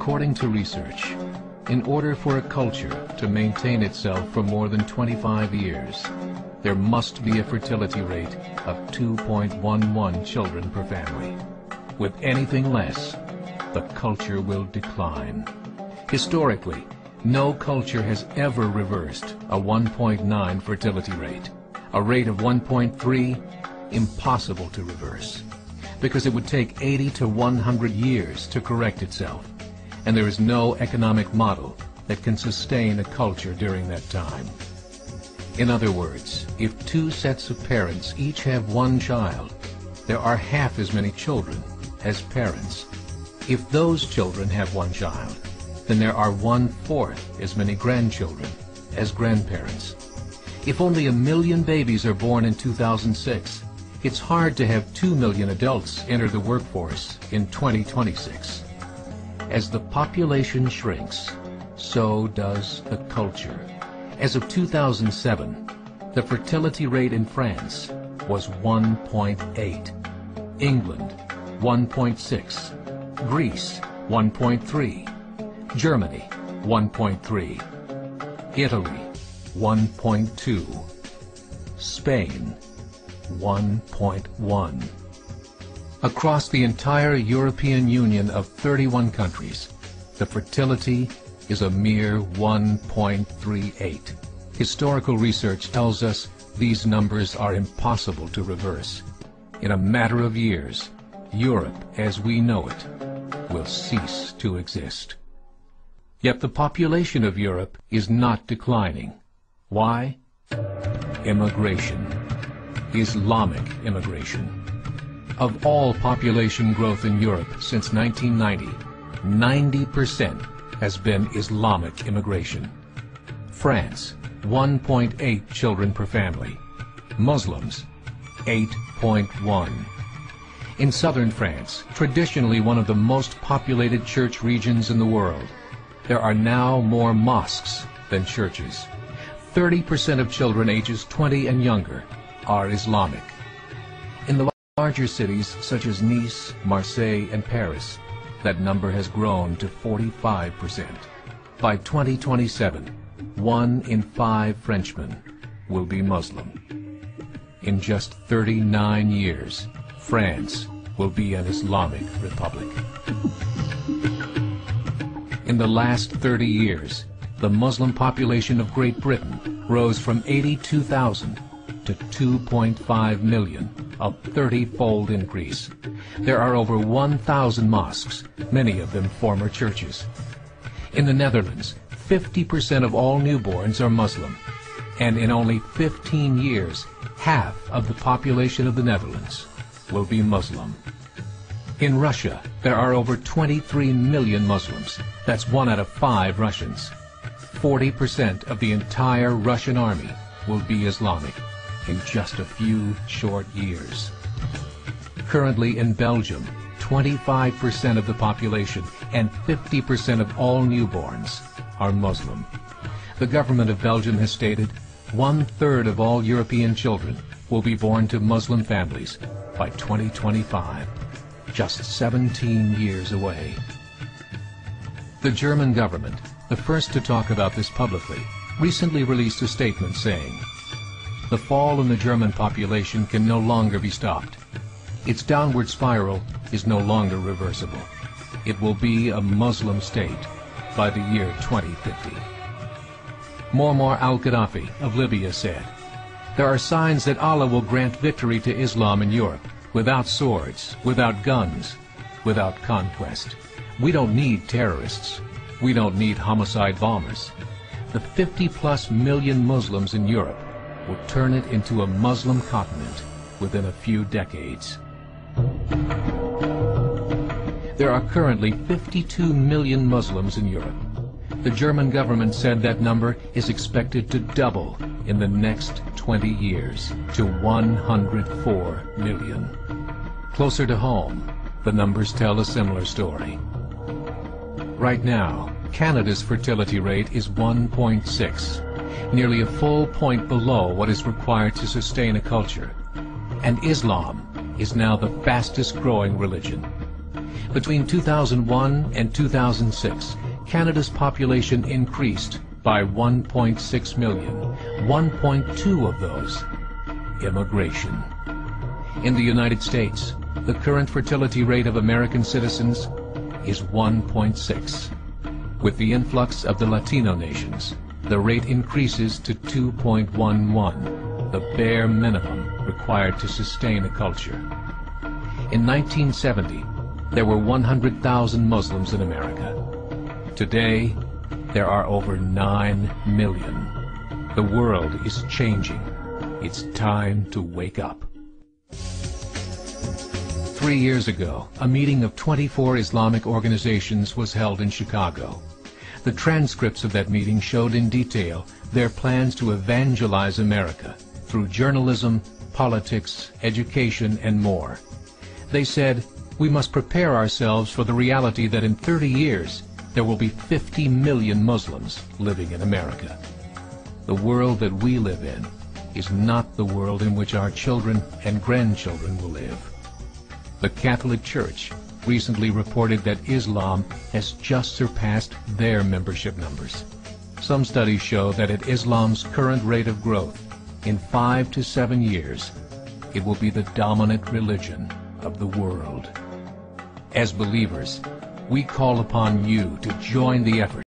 According to research, in order for a culture to maintain itself for more than 25 years, there must be a fertility rate of 2.11 children per family. With anything less, the culture will decline. Historically, no culture has ever reversed a 1.9 fertility rate. A rate of 1.3, impossible to reverse, because it would take 80 to 100 years to correct itself, and there is no economic model that can sustain a culture during that time. In other words, if two sets of parents each have one child, there are half as many children as parents. If those children have one child, then there are 1/4 as many grandchildren as grandparents. If only 1 million babies are born in 2006, it's hard to have 2 million adults enter the workforce in 2026. As the population shrinks, so does the culture. As of 2007, the fertility rate in France was 1.8, England 1.6, Greece 1.3, Germany 1.3, Italy 1.2, Spain 1.1. Across the entire European Union of 31 countries, the fertility is a mere 1.38. Historical research tells us these numbers are impossible to reverse. In a matter of years, Europe as we know it will cease to exist. Yet the population of Europe is not declining. Why? Immigration. Islamic immigration. Of all population growth in Europe since 1990, 90% has been Islamic immigration. France, 1.8 children per family. Muslims, 8.1. In southern France, traditionally one of the most populated church regions in the world, there are now more mosques than churches. 30% of children ages 20 and younger are Islamic. In the larger cities such as Nice, Marseille, and Paris, that number has grown to 45%. By 2027, 1 in 5 Frenchmen will be Muslim. In just 39 years, France will be an Islamic republic. In the last 30 years, the Muslim population of Great Britain rose from 82,000 to 2.5 million, a 30-fold increase. There are over 1,000 mosques, many of them former churches. In the Netherlands, 50% of all newborns are Muslim, and in only 15 years, half of the population of the Netherlands will be Muslim. In Russia, there are over 23 million Muslims. That's 1 out of 5 Russians. 40% of the entire Russian army will be Islamic in just a few short years. Currently in Belgium, 25% of the population and 50% of all newborns are Muslim. The government of Belgium has stated 1/3 of all European children will be born to Muslim families by 2025, just 17 years away. The German government, the first to talk about this publicly, recently released a statement saying, "The fall in the German population can no longer be stopped. Its downward spiral is no longer reversible. It will be a Muslim state by the year 2050. Muammar al-Gaddafi of Libya said, "There are signs that Allah will grant victory to Islam in Europe, without swords, without guns, without conquest. We don't need terrorists. We don't need homicide bombers. The 50+ million Muslims in Europe will turn it into a Muslim continent within a few decades." There are currently 52 million Muslims in Europe. The German government said that number is expected to double in the next 20 years to 104 million. Closer to home, the numbers tell a similar story. Right now, Canada's fertility rate is 1.6, nearly a full point below what is required to sustain a culture. And Islam is now the fastest growing religion. Between 2001 and 2006, Canada's population increased by 1.6 million, 1.2 of those immigration. In the United States, the current fertility rate of American citizens is 1.6. With the influx of the Latino nations, the rate increases to 2.11, the bare minimum required to sustain a culture. In 1970, there were 100,000 Muslims in America. Today, there are over 9 million. The world is changing. It's time to wake up. 3 years ago, a meeting of 24 Islamic organizations was held in Chicago. The transcripts of that meeting showed in detail their plans to evangelize America through journalism, politics, education, and more. They said, we must prepare ourselves for the reality that in 30 years, there will be 50 million Muslims living in America. The world that we live in is not the world in which our children and grandchildren will live. The Catholic Church recently reported that Islam has just surpassed their membership numbers. Some studies show that at Islam's current rate of growth, in 5 to 7 years, it will be the dominant religion of the world. As believers, we call upon you to join the effort